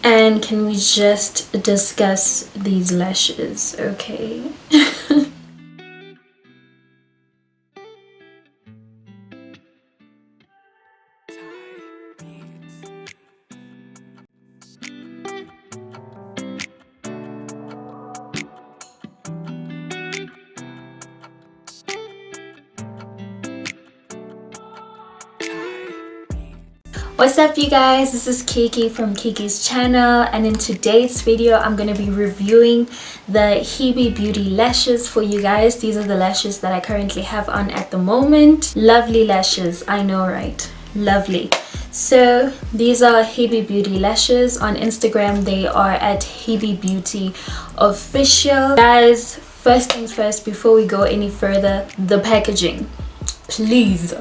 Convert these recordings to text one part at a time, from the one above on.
And can we just discuss these lashes, okay? What's up you guys, this is Kiki from Kiki's channel, and in today's video I'm going to be reviewing the Hebebeauty lashes for you guys. These are the lashes that I currently have on at the moment. Lovely lashes, I know, right? Lovely. So these are Hebebeauty Lashes. On Instagram they are at Hebebeauty Official. Guys, first things first, before we go any further, the packaging, please.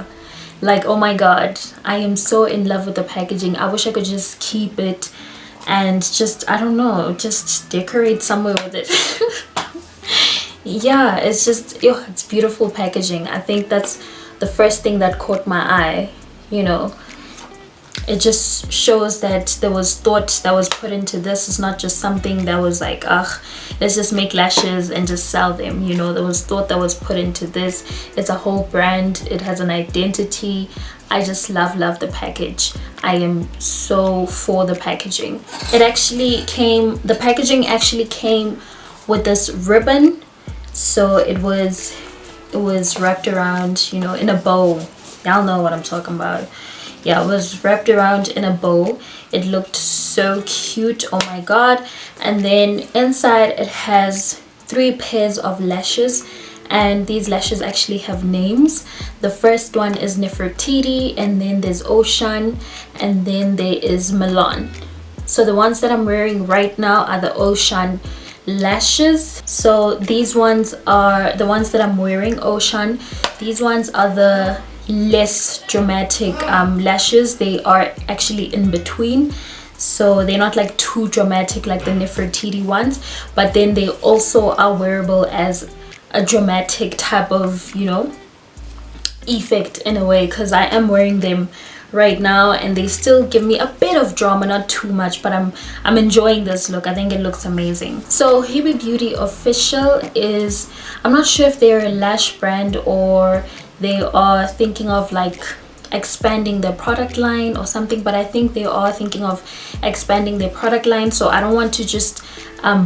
Like, oh my god, I am so in love with the packaging. I wish I could just keep it and just, I don't know, just decorate somewhere with it. Yeah, it's just, yo, it's beautiful packaging. I think that's the first thing that caught my eye, you know. It just shows that there was thought that was put into this. It's not just something that was like, ugh, let's just make lashes and just sell them, you know. There was thought that was put into this. It's a whole brand, it has an identity. I just love the package. I am so for the packaging. It actually came, the packaging actually came with this ribbon, so it was wrapped around, you know, in a bow. Y'all know what I'm talking about. Yeah, it was wrapped around in a bow. It looked so cute, oh my god. And then inside it has 3 pairs of lashes, and these lashes actually have names. The first one is Nefertiti, and then there's Ocean, and then there is Milan. So the ones that I'm wearing right now are the Ocean lashes. So these ones are the ones that I'm wearing, Ocean. These ones are the less dramatic lashes. They are actually in between, so they're not like too dramatic like the Nefertiti ones, but then they also are wearable as a dramatic type of, you know, effect in a way, because I am wearing them right now and they still give me a bit of drama, not too much, but I'm enjoying this look. I think it looks amazing. So Hebebeauty Official is, I'm not sure if they're a lash brand or they are thinking of like expanding their product line or something, but I think they are thinking of expanding their product line, so I don't want to just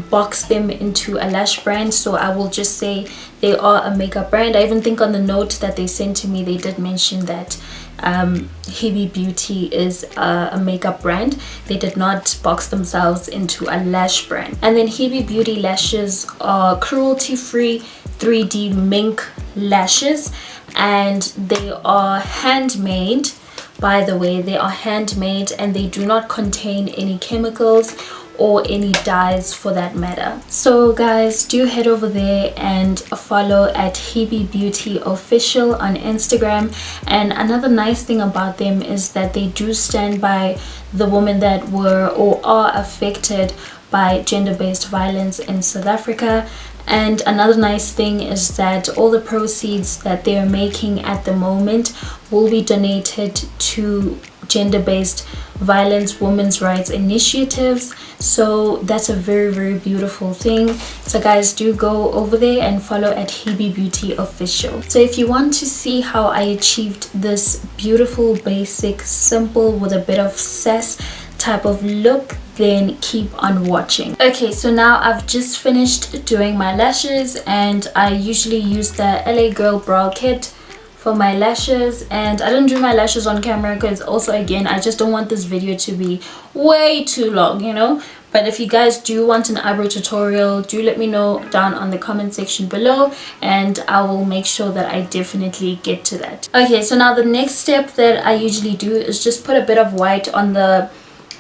box them into a lash brand, so I will just say they are a makeup brand. I even think on the note that they sent to me they did mention that Hebebeauty is a makeup brand. They did not box themselves into a lash brand. And then Hebebeauty Lashes are cruelty-free 3D mink lashes, and they are handmade. By the way, they are handmade and they do not contain any chemicals or any dyes for that matter. So guys, do head over there and follow at Hebebeauty Official on Instagram. And another nice thing about them is that they do stand by the women that were or are affected by gender-based violence in South Africa. And another nice thing is that all the proceeds that they're making at the moment will be donated to gender-based violence, women's rights initiatives. So that's a very beautiful thing. So guys, do go over there and follow at Hebebeauty Official. So if you want to see how I achieved this beautiful, basic, simple with a bit of sass type of look, then keep on watching. Okay, so now I've just finished doing my lashes, and I usually use the LA Girl Brow Kit for my lashes, and I didn't do my lashes on camera because also, again, I just don't want this video to be way too long, you know. But if you guys do want an eyebrow tutorial, do let me know down on the comment section below, and I will make sure that I definitely get to that. Okay, so now the next step that I usually do is just put a bit of white on the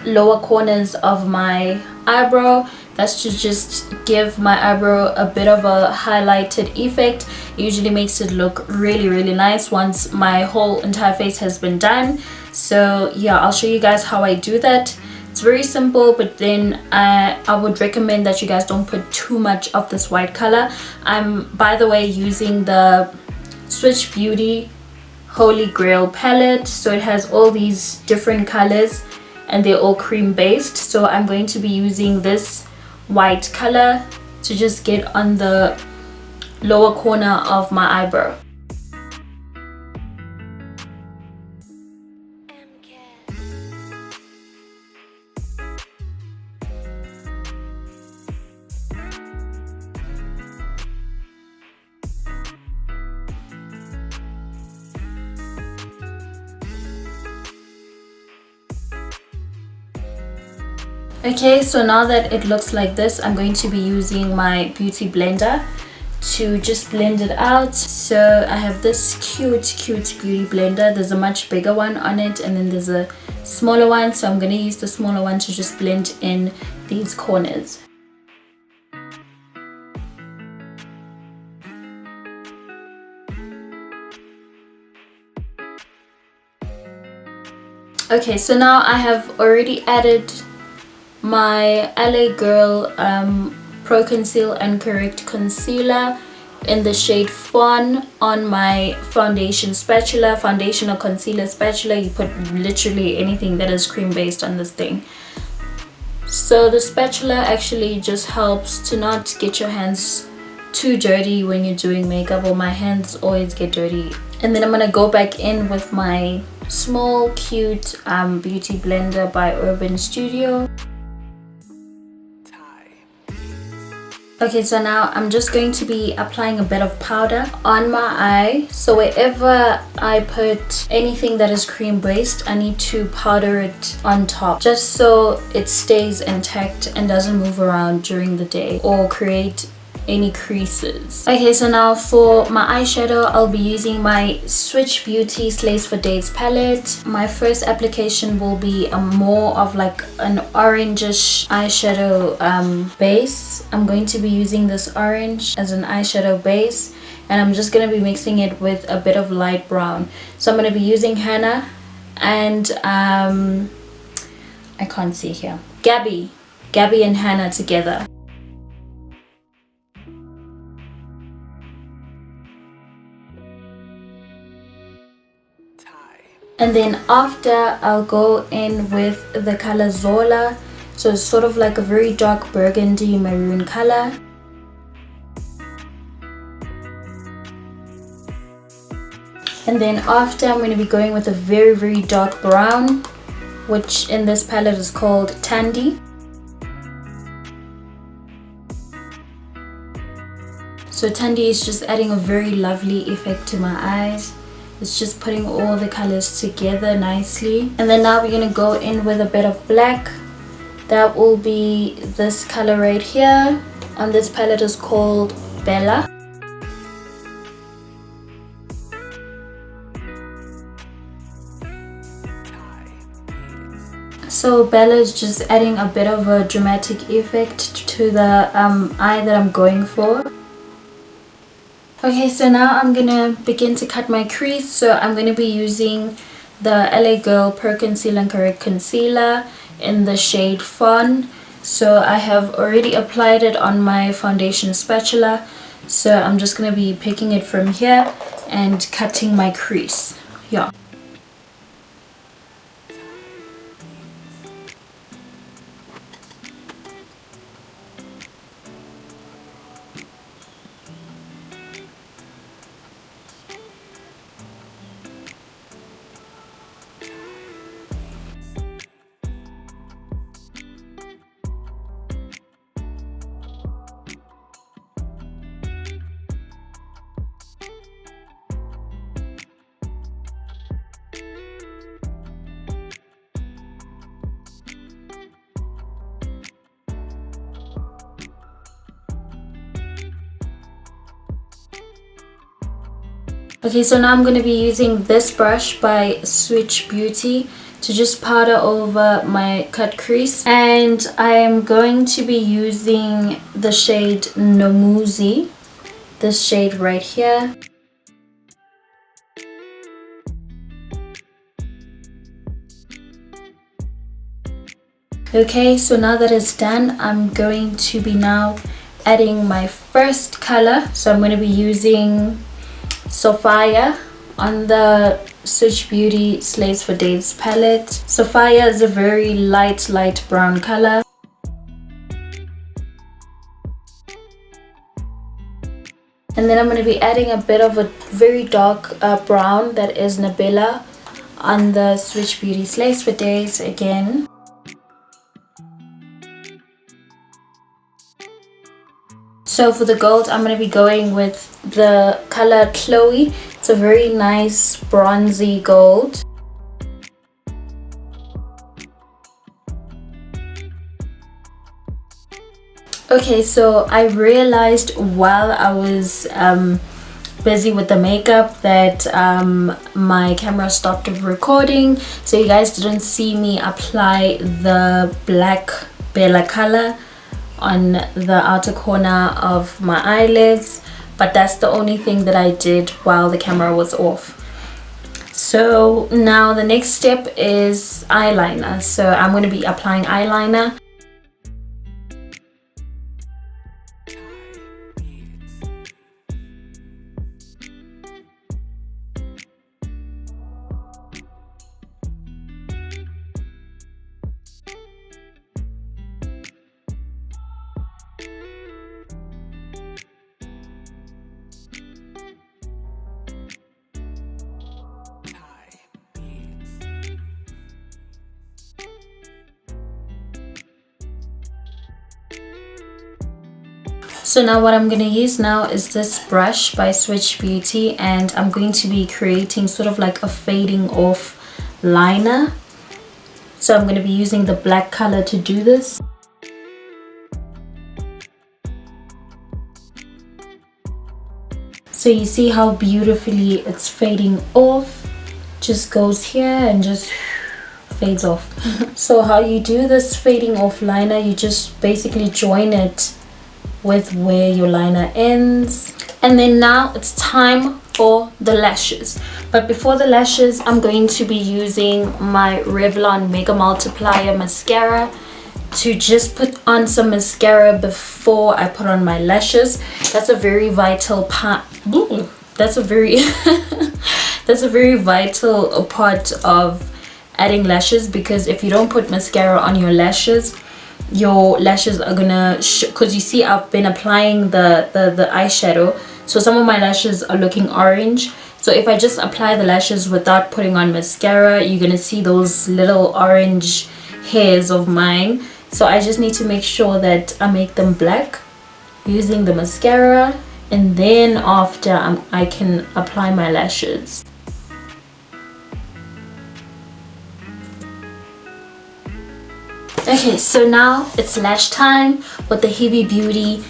lower corners of my eyebrow. That's to just give my eyebrow a bit of a highlighted effect. It usually makes it look really nice once my whole entire face has been done. So yeah, I'll show you guys how I do that. It's very simple, but then I would recommend that you guys don't put too much of this white color. I'm, by the way, using the Switch Beauty Holy Grail palette, so it has all these different colors and they're all cream based. So I'm going to be using this white color to just get on the lower corner of my eyebrow. Okay, so now that it looks like this, I'm going to be using my beauty blender to just blend it out. So I have this cute beauty blender. There's a much bigger one on it, and then there's a smaller one. So I'm going to use the smaller one to just blend in these corners. Okay, so now I have already added my LA Girl Pro Conceal and Correct Concealer in the shade Fawn on my foundation spatula, foundation or concealer spatula. You put literally anything that is cream based on this thing. So the spatula actually just helps to not get your hands too dirty when you're doing makeup, or my hands always get dirty. And then I'm gonna go back in with my small cute beauty blender by Urban Studio. Okay, so now I'm just going to be applying a bit of powder on my eye. So wherever I put anything that is cream based, I need to powder it on top, just so it stays intact and doesn't move around during the day or create any creases. Okay, so now for my eyeshadow, I'll be using my Switch Beauty Slays for Days palette. My first application will be a more of like an orangish eyeshadow base. I'm going to be using this orange as an eyeshadow base, and I'm just going to be mixing it with a bit of light brown. So I'm going to be using Hannah and I can't see here, Gabby and Hannah together. And then after, I'll go in with the color Zola. So it's sort of like a very dark burgundy maroon color. And then after, I'm going to be going with a very dark brown, which in this palette is called Tandy. So Tandy is just adding a very lovely effect to my eyes. It's just putting all the colors together nicely. And then now we're going to go in with a bit of black. That will be this color right here. On this palette is called Bella. So Bella is just adding a bit of a dramatic effect to the eye that I'm going for. Okay, so now I'm gonna begin to cut my crease. So I'm gonna be using the LA Girl Pro Conceal and Correct Concealer in the shade Fawn. So I have already applied it on my foundation spatula. So I'm just gonna be picking it from here and cutting my crease. Yeah. Okay, so now I'm going to be using this brush by Switch Beauty to just powder over my cut crease. And I am going to be using the shade Nomuzi, this shade right here. Okay, so now that it's done, I'm going to be now adding my first color. So I'm going to be using Sophia on the Switch Beauty Slays for Days palette. Sapphire is a very light brown color. And then I'm going to be adding a bit of a very dark brown, that is Nabila, on the Switch Beauty Slays for Days again. So for the gold, I'm going to be going with the color Chloe. It's a very nice bronzy gold. Okay, so I realized while I was busy with the makeup that my camera stopped recording, so you guys didn't see me apply the black Bella color on the outer corner of my eyelids, but that's the only thing that I did while the camera was off. So now the next step is eyeliner. So I'm going to be applying eyeliner. So now what I'm going to use now is this brush by Switch Beauty, and I'm going to be creating sort of like a fading off liner. So I'm going to be using the black color to do this. So you see how beautifully it's fading off, just goes here and just fades off. So how you do this fading off liner, you just basically join it with where your liner ends. And then now it's time for the lashes. But before the lashes, I'm going to be using my Revlon Mega Multiplier mascara to just put on some mascara before I put on my lashes. That's a very vital part. That's a very that's a very vital part of adding lashes, because if you don't put mascara on your lashes are gonna because you see I've been applying the eyeshadow, so some of my lashes are looking orange. So if I just apply the lashes without putting on mascara, you're gonna see those little orange hairs of mine. So I just need to make sure that I make them black using the mascara, and then after I can apply my lashes. Okay, so now it's lash time with the Hebebeauty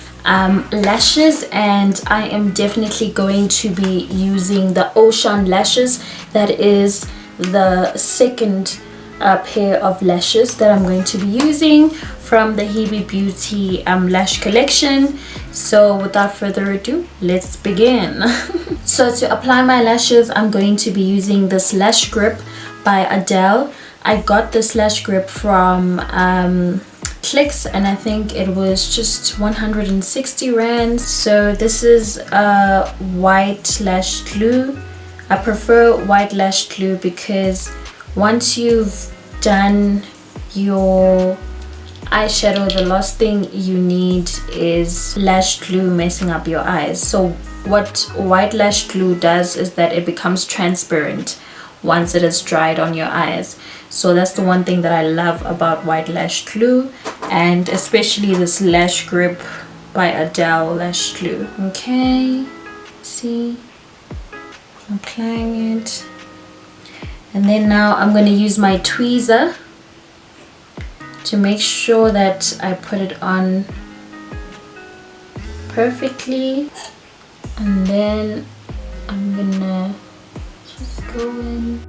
lashes, and I am definitely going to be using the Ocean lashes. That is the second pair of lashes that I'm going to be using from the Hebebeauty lash collection. So without further ado, let's begin. So to apply my lashes, I'm going to be using this lash grip by Adele. I got this lash grip from Clicks, and I think it was just 160 rand. So this is a white lash glue. I prefer white lash glue because once you've done your eyeshadow, the last thing you need is lash glue messing up your eyes. So what white lash glue does is that it becomes transparent once it is dried on your eyes. So that's the one thing that I love about white lash glue, and especially this lash grip by Adele lash glue. Okay, see, I'm applying it, and then now I'm going to use my tweezer to make sure that I put it on perfectly, and then I'm gonna just go in.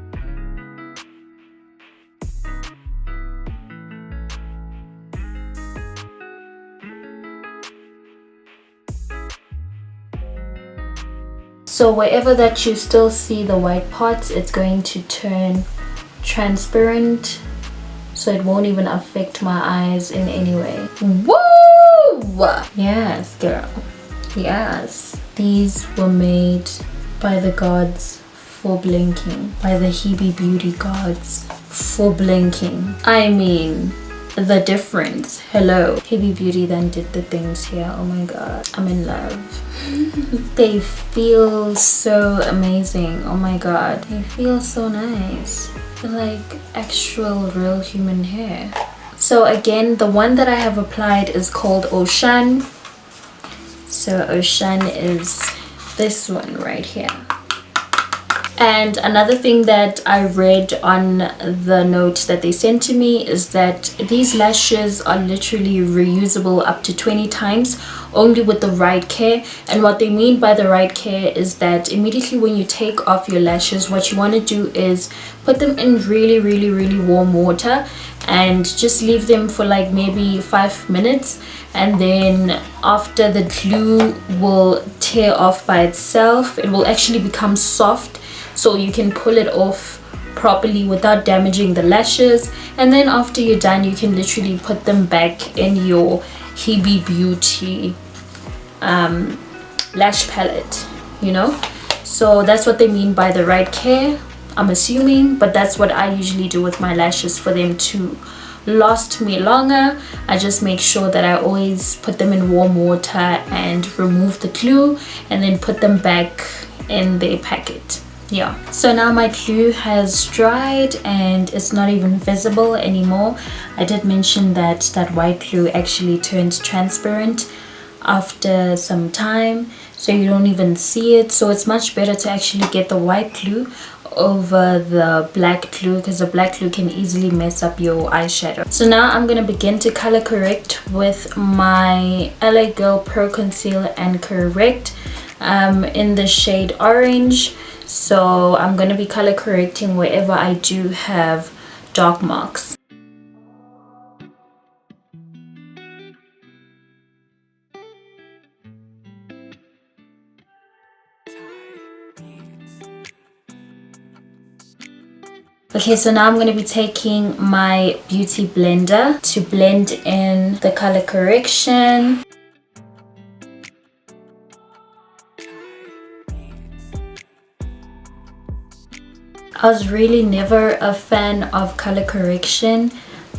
So wherever that you still see the white parts, it's going to turn transparent, so it won't even affect my eyes in any way. Woo! Yes, girl. Yes. These were made by the gods for blinking by the Hebebeauty gods. For blinking. I mean, the difference. Hello. Hebebeauty then did the things here. Oh my god. I'm in love. They feel so amazing. Oh my god. They feel so nice. They're like actual real human hair. So again, the one that I have applied is called Ocean. So Ocean is this one right here. And another thing that I read on the note that they sent to me is that these lashes are literally reusable up to 20 times, only with the right care. And what they mean by the right care is that immediately when you take off your lashes, what you want to do is put them in really warm water and just leave them for like maybe 5 minutes, and then after the glue will tear off by itself, it will actually become soft, so you can pull it off properly without damaging the lashes. And then after you're done, you can literally put them back in your Hebebeauty lash palette, you know. So that's what they mean by the right care, I'm assuming, but that's what I usually do with my lashes for them to last me longer. I just make sure that I always put them in warm water and remove the glue and then put them back in their packet. Yeah, so now my glue has dried and it's not even visible anymore. I did mention that that white glue actually turns transparent after some time, so you don't even see it. So it's much better to actually get the white glue over the black glue, because the black glue can easily mess up your eyeshadow. So now I'm going to begin to color correct with my LA Girl Pro Conceal and Correct in the shade Orange. So I'm going to be color correcting wherever I do have dark marks. Okay, so now I'm going to be taking my beauty blender to blend in the color correction. I was really never a fan of color correction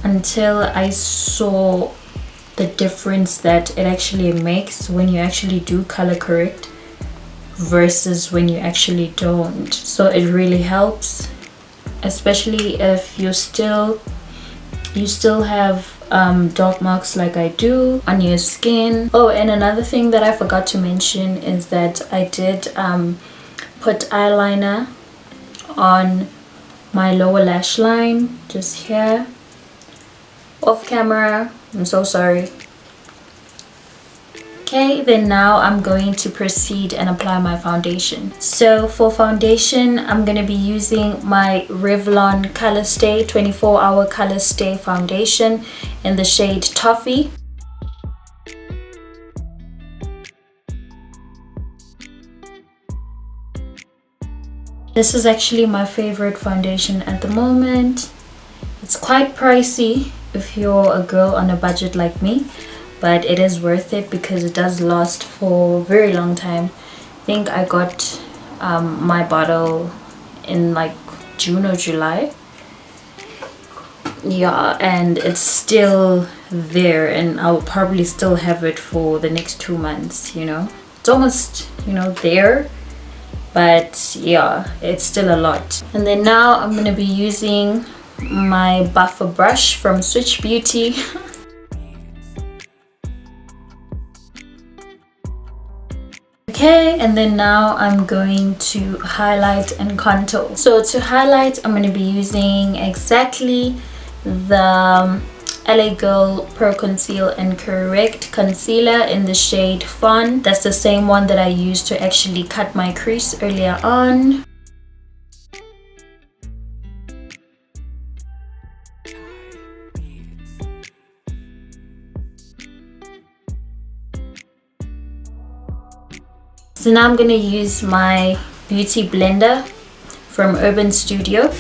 until I saw the difference that it actually makes when you actually do color correct versus when you actually don't. So it really helps, especially if you still have dark marks like I do on your skin. Oh, and another thing that I forgot to mention is that I did put eyeliner on my lower lash line, just here, off camera. I'm so sorry. Okay, then now I'm going to proceed and apply my foundation. So for foundation, I'm going to be using my Revlon Color Stay 24-hour Color Stay foundation in the shade Toffee. This is actually my favorite foundation at the moment. It's quite pricey if you're a girl on a budget like me, but it is worth it because it does last for a very long time. I think I got my bottle in like June or July. Yeah, and it's still there, and I'll probably still have it for the next 2 months, you know. It's almost, you know, there. But yeah, it's still a lot. And then now I'm going to be using my buffer brush from Switch Beauty. Okay, and then now I'm going to highlight and contour. So to highlight, I'm going to be using exactly the LA Girl Pro Conceal and Correct concealer in the shade Fawn. That's the same one that I used to actually cut my crease earlier on. So now I'm going to use my beauty blender from Urban Studio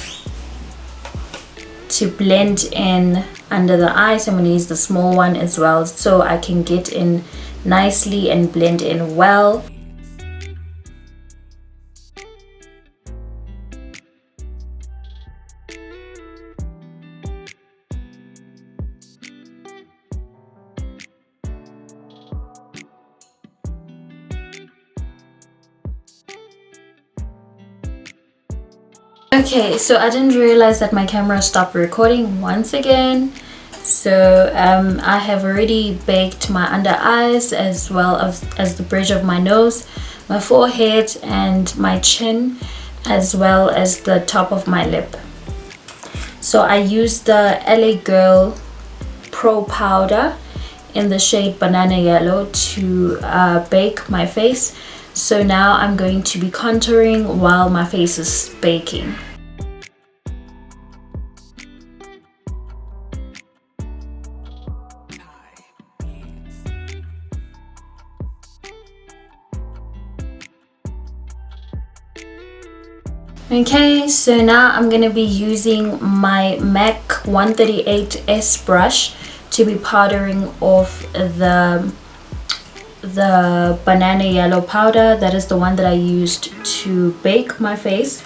to blend in under the eyes. I'm going to use the small one as well so I can get in nicely and blend in well. Okay, so I didn't realize that my camera stopped recording once again. So I have already baked my under eyes as well as the bridge of my nose, my forehead and my chin, as well as the top of my lip. So I used the LA Girl Pro Powder in the shade Banana Yellow to bake my face. So now I'm going to be contouring while my face is baking. Okay, so now I'm going to be using my MAC 138S brush to be powdering off the banana yellow powder. That is the one that I used to bake my face.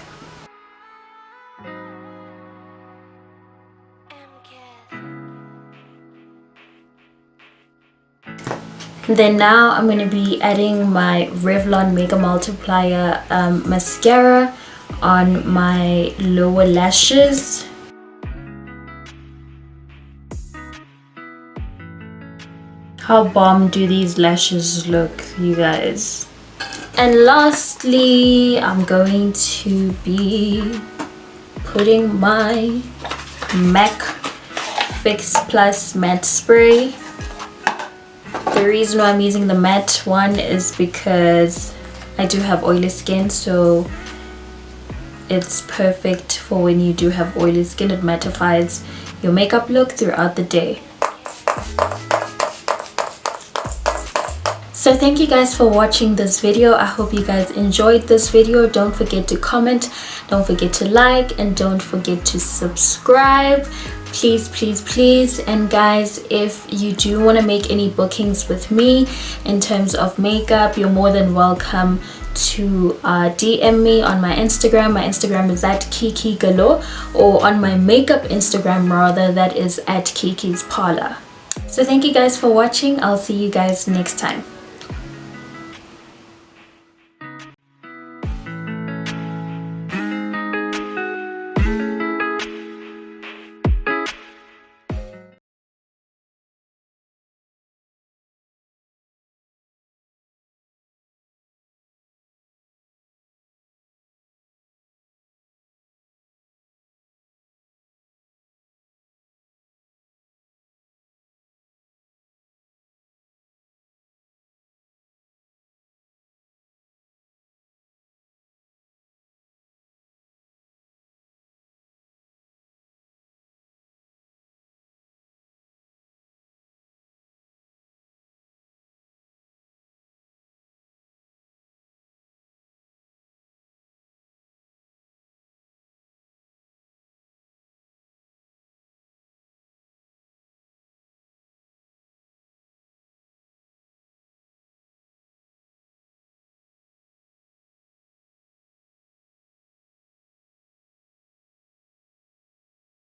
Then now I'm going to be adding my Revlon Mega Multiplier mascara on my lower lashes. How bomb do these lashes look, you guys? And lastly, I'm going to be putting my MAC Fix Plus matte spray. The reason why I'm using the matte one is because I do have oily skin, so it's perfect for when you do have oily skin. It mattifies your makeup look throughout the day. So thank you guys for watching this video. I hope you guys enjoyed this video. Don't forget to comment, don't forget to like, and don't forget to subscribe. Please, please, please. And guys, if you do want to make any bookings with me in terms of makeup, you're more than welcome to DM me on my Instagram. My Instagram is at Kiki Galore, or on my makeup Instagram rather, that is at Kiki's Parlor. So thank you guys for watching. I'll see you guys next time.